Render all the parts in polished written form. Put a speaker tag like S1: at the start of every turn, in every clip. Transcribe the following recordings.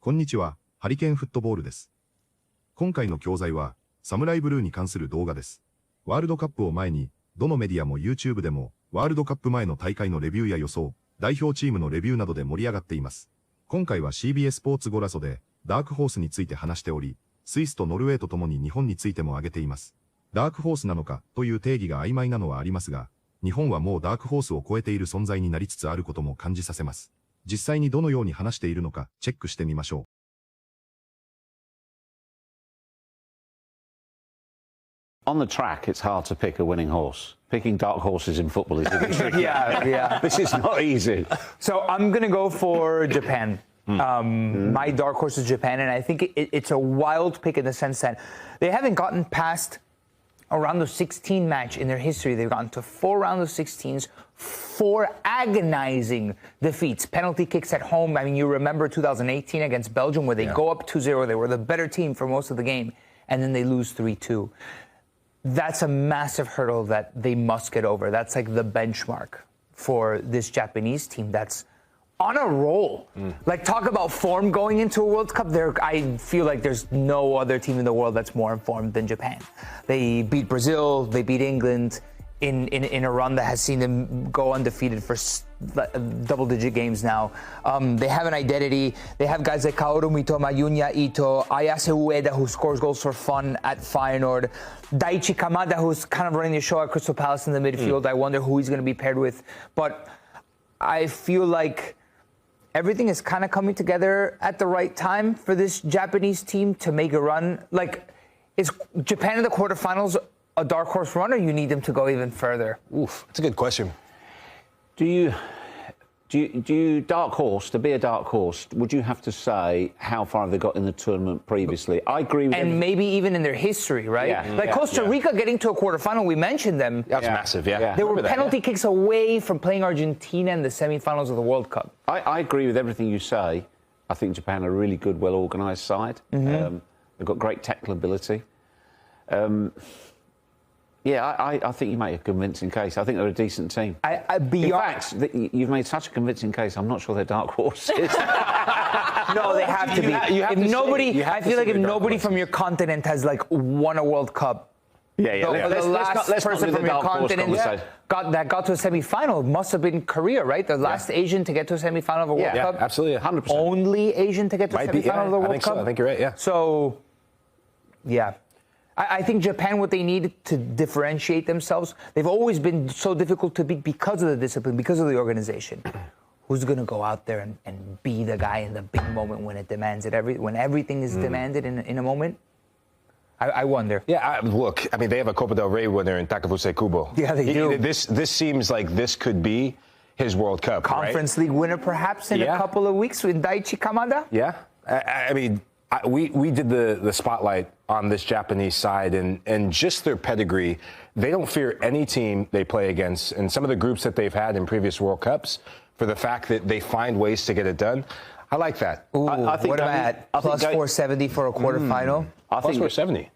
S1: こんにちは、ハリケーンフットボールです。今回の教材は、サムライブルーに関する動画です。ワールドカップを前に、どのメディアも YouTube でも、ワールドカップ前の大会のレビューや予想、代表チームのレビューなどで盛り上がっています。今回は CBS スポーツゴラソで、ダークホースについて話しており、スイスとノルウェーとともに日本についても挙げています。ダークホースなのかという定義が曖昧なのはありますが、日本はもうダークホースを超えている存在になりつつあることも感じさせます。実際にどのように話しているのか、チェックしてみましょう。
S2: On the track, it's hard to pick a winning horse. Picking dark horses in football is really tricky.
S3: Yeah.
S2: This is not easy.
S3: So I'm going to go for Japan. My dark horse is Japan, and I think it's a wild pick in the sense that they haven't gotten past a round of 16 match in their history. They've gotten to 4 rounds of 16s, 4 agonizing defeats, penalty kicks at home. I mean, you remember 2018 against Belgium where they go up 2-0. They were the better team for most of the game, and then they lose 3-2. That's a massive hurdle that they must get over. That's like the benchmark for this Japanese team that's on a roll. Like, talk about form going into a World Cup. I feel like there's no other team in the world that's more informed than Japan. They beat Brazil, they beat England in a run that has seen them go undefeated for double-digit games now. They have an identity. They have guys like Kaoru Mitoma, Yunya Ito, Ayase Ueda, who scores goals for fun at Feyenoord, Daichi Kamada, who's kind of running the show at Crystal Palace in the midfield. I wonder who he's going to be paired with. But I feel like everything is kind of coming together at the right time for this Japanese team to make a run. Like, is Japan in the quarterfinals a dark horse run, or you need them to go even further?
S4: Oof, that's a good question.
S2: Do you dark horse, to be a dark horse, would you have to say how far have they got in the tournament previously? I agree with
S3: and maybe even in their history, right? Like Costa Rica getting to a quarterfinal, we mentioned them.
S4: That's massive,
S3: They were penalty kicks away from playing Argentina in the semifinals of the World Cup.
S2: I agree with everything you say. I think Japan are a really good, well-organised side. They've got great technical ability. I think you make a convincing case. I think they're a decent team. In fact, you've made such a convincing case, I'm not sure they're dark horses.
S3: No, they have to be. I feel like if nobody from your continent has like won a World Cup, the last person from your continent got to a semi-final must have been Korea, right? The last Asian to get to a semi-final of a World Cup.
S4: Absolutely, 100%.
S3: Only Asian to get to a semi-final of the World Cup.
S4: I think you're right. Yeah.
S3: So, I think Japan, what they need to differentiate themselves, they've always been so difficult to beat because of the discipline, because of the organization. Who's going to go out there and be the guy in the big moment when it demands it? When everything is demanded in a moment? I wonder.
S4: Yeah, look, I mean, they have a Copa del Rey winner in Takafuse Kubo.
S3: Yeah, they do.
S4: This seems like this could be his World Cup,
S3: Conference League winner perhaps in a couple of weeks with Daichi Kamada?
S4: Yeah. I mean, we did the spotlight on this Japanese side, and just their pedigree. They don't fear any team they play against, and some of the groups that they've had in previous World Cups, for the fact that they find ways to get it done. I like that.
S3: Ooh, I think what am I at? Plus 470 for a quarterfinal?
S4: Plus 470.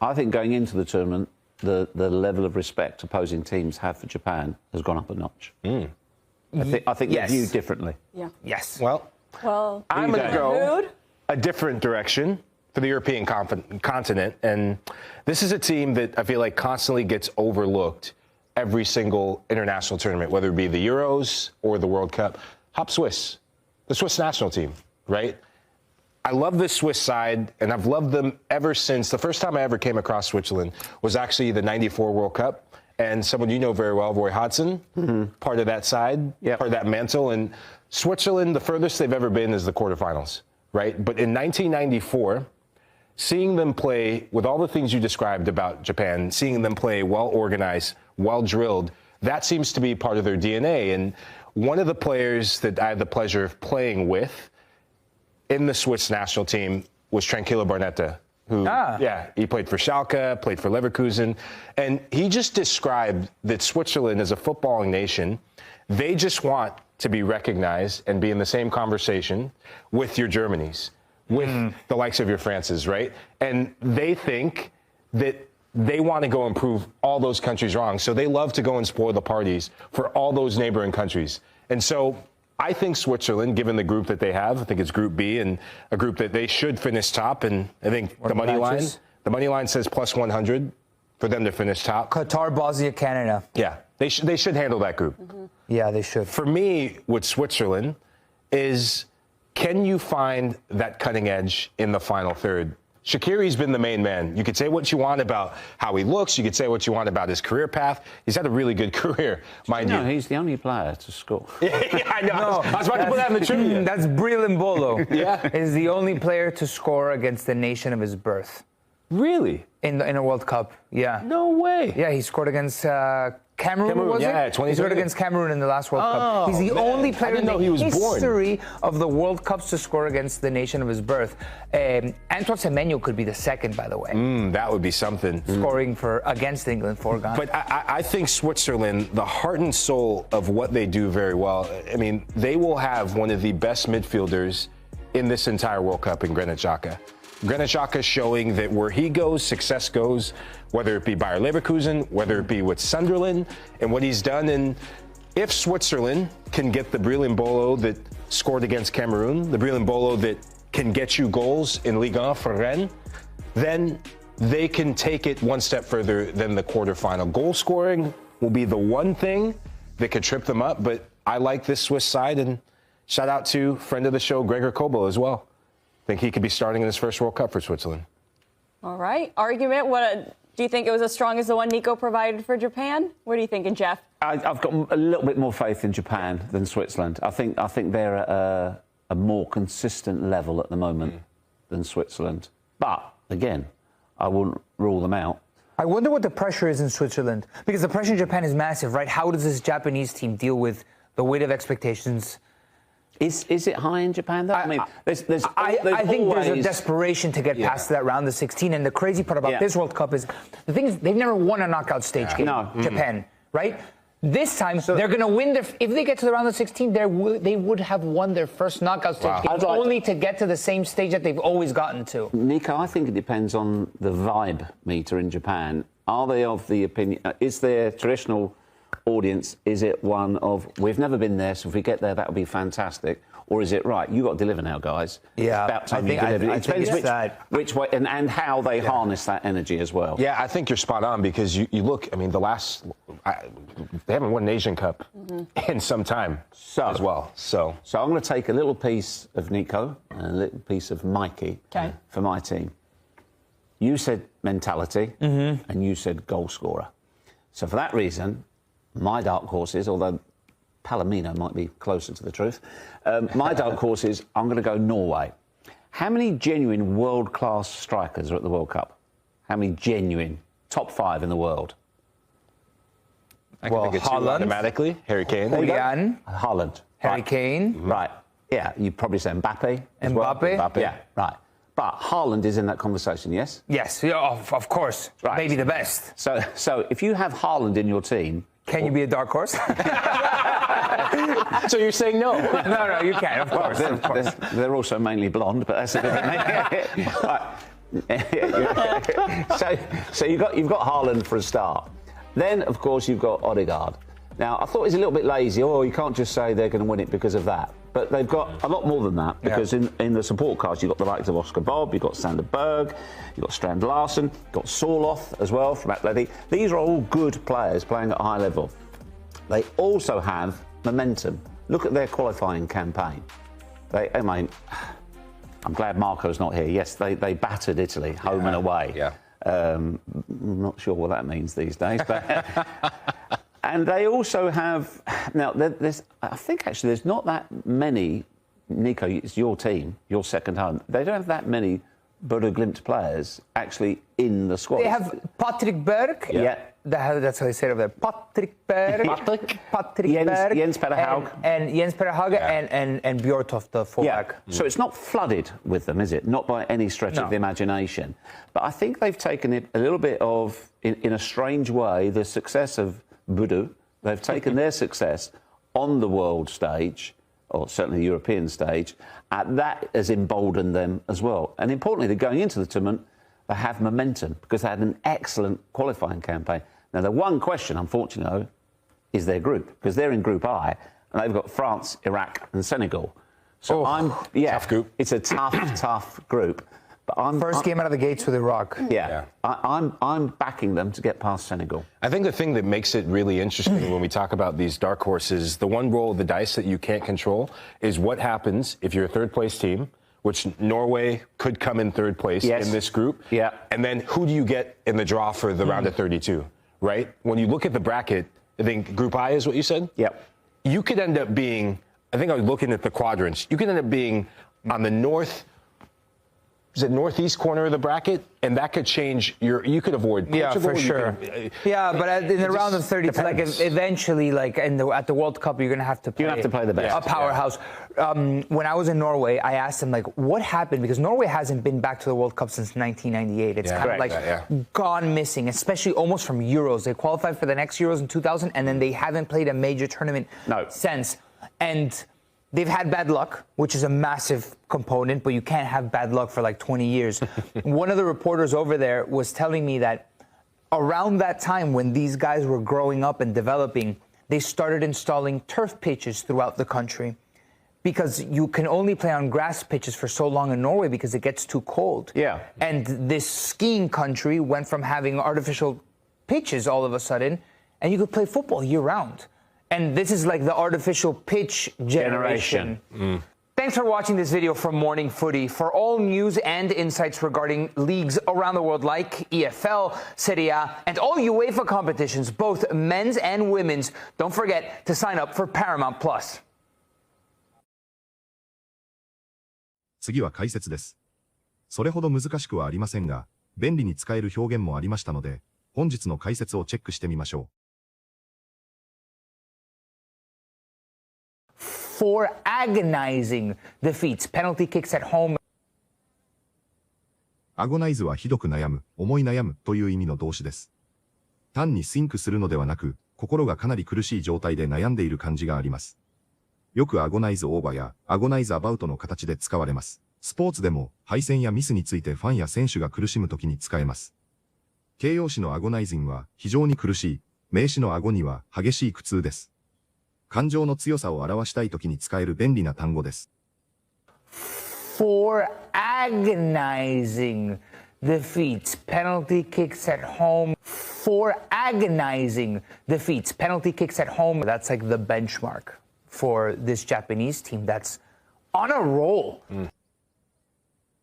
S2: I think going into the tournament, the level of respect opposing teams have for Japan has gone up a notch. I think they're viewed differently.
S5: Yeah.
S3: Yes.
S4: Well, I'm going to go a different direction for the European continent, and this is a team that I feel like constantly gets overlooked every single international tournament, whether it be the Euros or the World Cup. Hop Swiss, the Swiss national team, right? I love this Swiss side, and I've loved them ever since. The first time I ever came across Switzerland was actually the '94 World Cup, and someone you know very well, Roy Hodgson, part of that side, part of that mantle. And Switzerland, the furthest they've ever been is the quarterfinals, right? But in 1994, seeing them play with all the things you described about Japan, seeing them play well-organized, well-drilled, that seems to be part of their DNA. And one of the players that I had the pleasure of playing with in the Swiss national team was Tranquillo Barnetta, who, he played for Schalke, played for Leverkusen, and he just described that Switzerland as a footballing nation, they just want to be recognized and be in the same conversation with your Germanys, with the likes of your Frances, right? And they think that they want to go and prove all those countries wrong. So they love to go and spoil the parties for all those neighboring countries. And so I think Switzerland, given the group that they have, I think it's Group B and a group that they should finish top. And I think the money line says plus 100 for them to finish top.
S3: Qatar, Bosnia, Canada.
S4: Yeah, they should handle that group.
S3: Yeah, they should.
S4: For me, with Switzerland, is can you find that cutting edge in the final third? Shaqiri's been the main man. You could say what you want about how he looks. You could say what you want about his career path. He's had a really good career, mind you.
S2: No, he's the only player to score.
S4: Yeah, I know. No, I was about to put that in the trivia.
S3: That's Brillin Bolo.
S4: Yeah.
S3: Is the only player to score against the nation of his birth.
S4: Really?
S3: In a World Cup, yeah.
S4: No way.
S3: Yeah, he scored against Cameroon, was
S4: yeah,
S3: it? He scored against Cameroon in the last World Cup. He's the only player in the history of the World Cups to score against the nation of his birth. Antoine Semenyo could be the second, by the way.
S4: That would be something.
S3: Scoring against England for Ghana.
S4: But I think Switzerland, the heart and soul of what they do very well, I mean, they will have one of the best midfielders in this entire World Cup in Granit Xhaka. Granit Xhaka showing that where he goes, success goes, whether it be Bayer Leverkusen, whether it be with Sunderland, and what he's done. And if Switzerland can get the Brillin Bolo that scored against Cameroon, the Brillin Bolo that can get you goals in Ligue 1 for Rennes, then they can take it one step further than the quarterfinal. Goal scoring will be the one thing that could trip them up, but I like this Swiss side, and shout out to friend of the show, Gregor Kobel, as well. Think he could be starting in his first World Cup for Switzerland.
S5: All right. Argument. Do you think it was as strong as the one Nico provided for Japan? What are you thinking, Jeff?
S2: I've got a little bit more faith in Japan than Switzerland. I think they're at a more consistent level at the moment than Switzerland. But, again, I wouldn't rule them out.
S3: I wonder what the pressure is in Switzerland. Because the pressure in Japan is massive, right? How does this Japanese team deal with the weight of expectations?
S2: Is it high in Japan, though? I mean,
S3: I think there's a desperation to get past that round of 16. And the crazy part about this World Cup is the thing is they've never won a knockout stage game.
S2: No.
S3: Japan, right? This time, they're going to win if they get to the round of 16, they would have won their first knockout stage game, only to get to the same stage that they've always gotten to.
S2: Nico, I think it depends on the vibe meter in Japan. Are they of the opinion, is their traditional audience, is it one of, we've never been there, so if we get there, that would be fantastic? Or is it, right, you've got to deliver now, guys?
S3: Yeah.
S2: It's about time you deliver. It depends which way, and how they harness that energy as well.
S4: Yeah, I think you're spot on because you look, I mean, they haven't won an Asian Cup in some time as well. So
S2: I'm going to take a little piece of Nico and a little piece of Mikey for my team. You said mentality and you said goal scorer. So for that reason, my dark horses, although Palomino might be closer to the truth, my dark horses, I'm going to go Norway. How many genuine world-class strikers are at the World Cup? How many genuine top 5 in the world?
S4: I can think of two automatically. Harry Kane.
S2: Haaland.
S3: Harry Kane.
S2: Right. Yeah, you'd probably say Mbappe.
S3: Mbappe.
S2: Yeah, right. But Haaland is in that conversation, yes?
S3: Yes, of course. Right. Maybe the best.
S2: So if you have Haaland in your team...
S3: Can you be a dark horse?
S4: So you're saying no?
S3: No, you can, of course.
S2: They're also mainly blonde, but that's a different thing. So you've got Haaland for a start. Then, of course, you've got Odegaard. Now, I thought he was a little bit lazy. Oh, you can't just say they're going to win it because of that. But they've got a lot more than that, because in the support cast, you've got the likes of Oscar Bob, you've got Sander Berg, you've got Strand Larsen, you've got Sorloth as well from Atleti. These are all good players playing at a high level. They also have momentum. Look at their qualifying campaign. I'm glad Marco's not here. Yes, they battered Italy home and away.
S4: Yeah.
S2: I'm not sure what that means these days, but... And they also have... Now, I think, actually, there's not that many... Nico, it's your team, your second home. They don't have that many Bodo Glimt players actually in the squad.
S3: They have Patrick Berg.
S2: Yeah.
S3: That's how they say it over there. Patrick Berg. Patrick Berg.
S2: Jens Petter Haug.
S3: And Jens Petter Haug and Bjortov, the fullback.
S2: Yeah. So it's not flooded with them, is it? Not by any stretch of the imagination. But I think they've taken it a little bit of, in a strange way, the success of Bodo. They've taken their success on the world stage, or certainly the European stage, and that has emboldened them as well. And importantly, they're going into the tournament, they have momentum because they had an excellent qualifying campaign. Now, the one question, unfortunately, though, is their group, because they're in Group I, and they've got France, Iraq, and Senegal. So
S4: tough group.
S2: It's a tough group. But
S3: First game out of the gates with Iraq.
S2: Yeah. I'm backing them to get past Senegal.
S4: I think the thing that makes it really interesting when we talk about these dark horses, the one roll of the dice that you can't control is what happens if you're a third-place team, which Norway could come in third place in this group.
S2: Yeah.
S4: And then who do you get in the draw for the round of 32, right? When you look at the bracket, I think Group I is what you said?
S2: Yep.
S4: You could end up being, I think I was looking at the quadrants, you could end up being on the northeast corner of the bracket, and that could change you could avoid Portugal.
S3: Yeah, for sure. But in the round of 32, like eventually, like at the World Cup, you're gonna have to play.
S2: You have to play the best.
S3: A powerhouse. When I was in Norway, I asked them like, what happened, because Norway hasn't been back to the World Cup since 1998. It's kind of like gone missing, especially almost from Euros. They qualified for the next Euros in 2000, and then they haven't played a major tournament since. And they've had bad luck, which is a massive component, but you can't have bad luck for like 20 years. One of the reporters over there was telling me that around that time when these guys were growing up and developing, they started installing turf pitches throughout the country because you can only play on grass pitches for so long in Norway because it gets too cold.
S2: Yeah.
S3: And this skiing country went from having artificial pitches all of a sudden, and you could play football year round. And this is like the artificial pitch generation. Thanks for watching this video from Morning Footy. For all news and insights regarding leagues around the world like EFL, Serie A, and all UEFA competitions, both men's and women's, don't forget to sign up for Paramount Plus.
S1: 次は解説です。それほど難しくはありませんが、便利に使える表現もありましたので、本日の解説をチェックしてみましょう。
S3: For agonizing defeats, penalty kicks at home.
S1: アゴナイズはひどく悩む、思い悩むという意味の動詞です。単にシンクするのではなく、心がかなり苦しい状態で悩んでいる感じがあります。よくアゴナイズオーバーやアゴナイズアバウトの形で使われます。スポーツでも敗戦やミスについてファンや選手が苦しむときに使えます。形容詞のアゴナイズンは非常に苦しい、名詞のアゴには激しい苦痛です。感情の強さを表したいときに使える便利な単語です。
S3: For agonizing defeats, penalty kicks at home. For agonizing defeats, penalty kicks at home. That's like the benchmark for this Japanese team that's on a roll.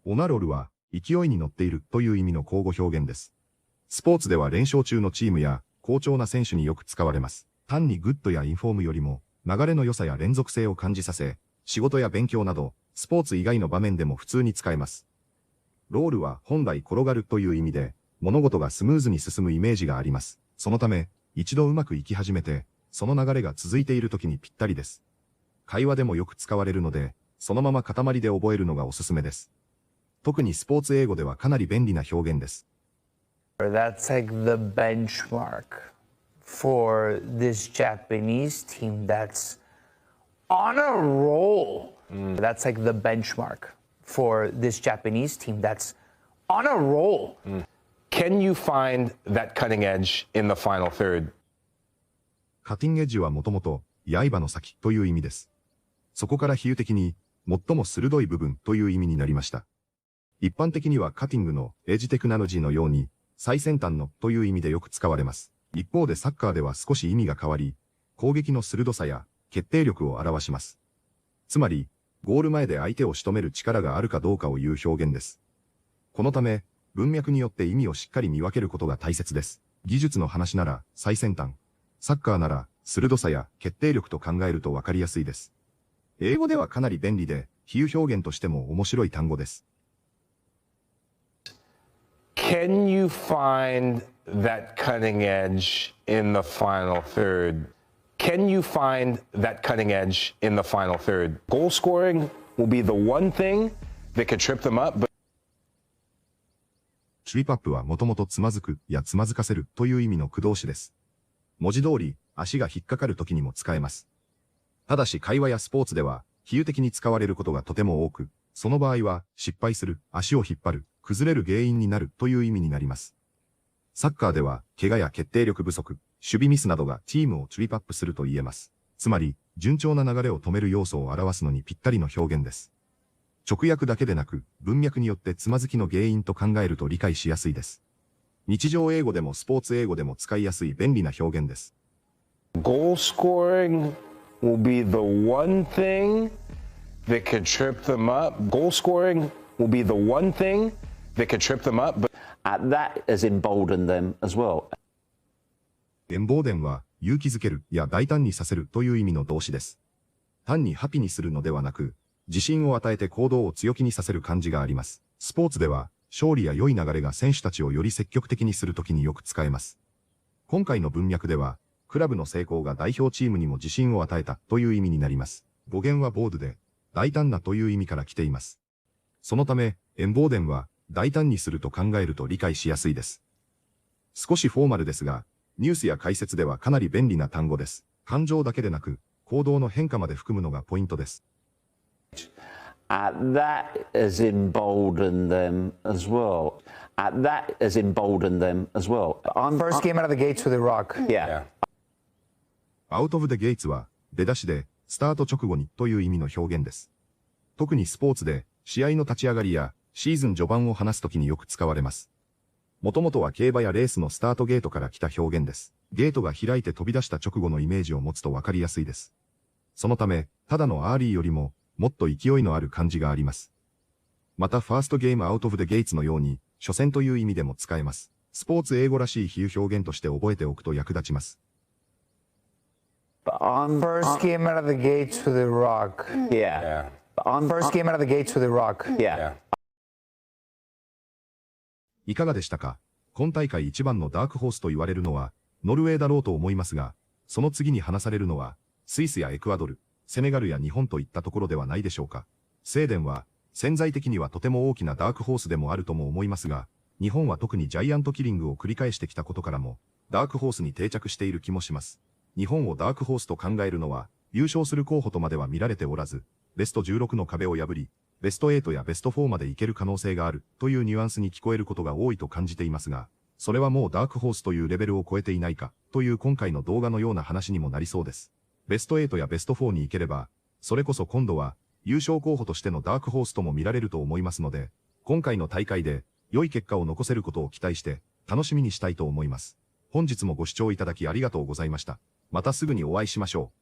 S1: オナロルは勢いに乗っているという意味の口語表現です。スポーツでは連勝中のチームや好調な選手によく使われます。単にグッドやインフォームよりも流れの良さや連続性を感じさせ、仕事や勉強などスポーツ以外の場面でも普通に使えます。ロールは本来転がるという意味で、物事がスムーズに進むイメージがあります。そのため、一度うまくいき始めて、その流れが続いている時にぴったりです。会話でもよく使われるので、そのまま塊で覚えるのがおすすめです。特にスポーツ英語ではかなり便利な表現です。
S3: That's like the benchmark for this Japanese team that's on a roll. That's like the benchmark for this Japanese team that's on a roll.
S4: Can you find that cutting edge in the final third?
S1: カティングエッジはもともと刃の先という意味です。そこから比喩的に最も鋭い部分という意味になりました。一般的にはカティングのエッジテクノロジーのように最先端のという意味でよく使われます。一方でサッカーでは少し意味が変わり、攻撃の鋭さや決定力を表します。つまり、ゴール前で相手を仕留める力があるかどうかを言う表現です。このため、文脈によって意味をしっかり見分けることが大切です。技術の話なら最先端、サッカーなら鋭さや決定力と考えるとわかりやすいです。英語ではかなり便利で、比喩表現としても面白い単語です。
S4: Can you find that cutting edge in the final third? Can you find that cutting edge in the final third? Goal scoring will be the one thing that could trip them up.
S1: トリップアップはもともとつまずくやつまずかせるという意味の駆動詞です。文字通り足が引っかかる時にも使えます。ただし会話やスポーツでは比喩的に使われることがとても多く、その場合は失敗する、足を引っ張る、崩れる原因になるという意味になります。サッカーでは怪我や決定力不足、守備ミスなどがチームをトリップアップすると言えます。つまり、順調な流れを止める要素を表すのにぴったりの表現です。直訳だけでなく、文脈によってつまずきの原因と考えると理解しやすいです。日常英語でもスポーツ英語でも使いやすい便利な表現です。
S4: Goal scoring will be the one thing that could trip them up. Goal scoring will be the one thing that could trip them up. But
S2: That has emboldened them as well.
S1: エンボーデンは、勇気づけるや大胆にさせるという意味の動詞です。単にハピにするのではなく、自信を与えて行動を強気にさせる感じがあります。スポーツでは、勝利や良い流れが選手たちをより積極的にするときによく使えます。今回の文脈では、クラブの成功が代表チームにも自信を与えたという意味になります。語源はボードで、大胆なという意味から来ています。そのため、エンボーデンは、大胆にすると考えると理解しやすいです。少しフォーマルですが、ニュースや解説ではかなり便利な単語です。感情だけでなく、行動の変化まで含むのがポイントです。
S2: That has emboldened them as well. That has emboldened them as well.
S3: First game out of the gates with Iraq.
S2: Yeah.
S1: Out of the gates は、出だしで、スタート直後にという意味の表現です。特にスポーツで、試合の立ち上がりや、シーズン序盤を話すときによく使われます。もともとは競馬やレースのスタートゲートから来た表現です。ゲートが開いて飛び出した直後のイメージを持つとわかりやすいです。そのため、ただのアーリーよりも、もっと勢いのある感じがあります。また、ファーストゲームアウトオブデゲーツのように、初戦という意味でも使えます。スポーツ英語らしい比喩表現として覚えておくと役立ちます。
S3: First game out of the gates with Iraq.
S2: Yeah.
S3: First game out of the gates with Iraq.
S2: Yeah.
S1: いかがでしたか？今大会一番のダークホースと言われるのは、ノルウェーだろうと思いますが、その次に話されるのは、スイスやエクアドル、セネガルや日本といったところではないでしょうか。スウェーデンは、潜在的にはとても大きなダークホースでもあるとも思いますが、日本は特にジャイアントキリングを繰り返してきたことからも、ダークホースに定着している気もします。日本をダークホースと考えるのは、優勝する候補とまでは見られておらず、ベスト16の壁を破り、ベスト8やベスト4までいける可能性があるというニュアンスに聞こえることが多いと感じていますが、それはもうダークホースというレベルを超えていないかという今回の動画のような話にもなりそうです。ベスト8やベスト4に行ければ、それこそ今度は優勝候補としてのダークホースとも見られると思いますので、今回の大会で良い結果を残せることを期待して楽しみにしたいと思います。本日もご視聴いただきありがとうございました。またすぐにお会いしましょう。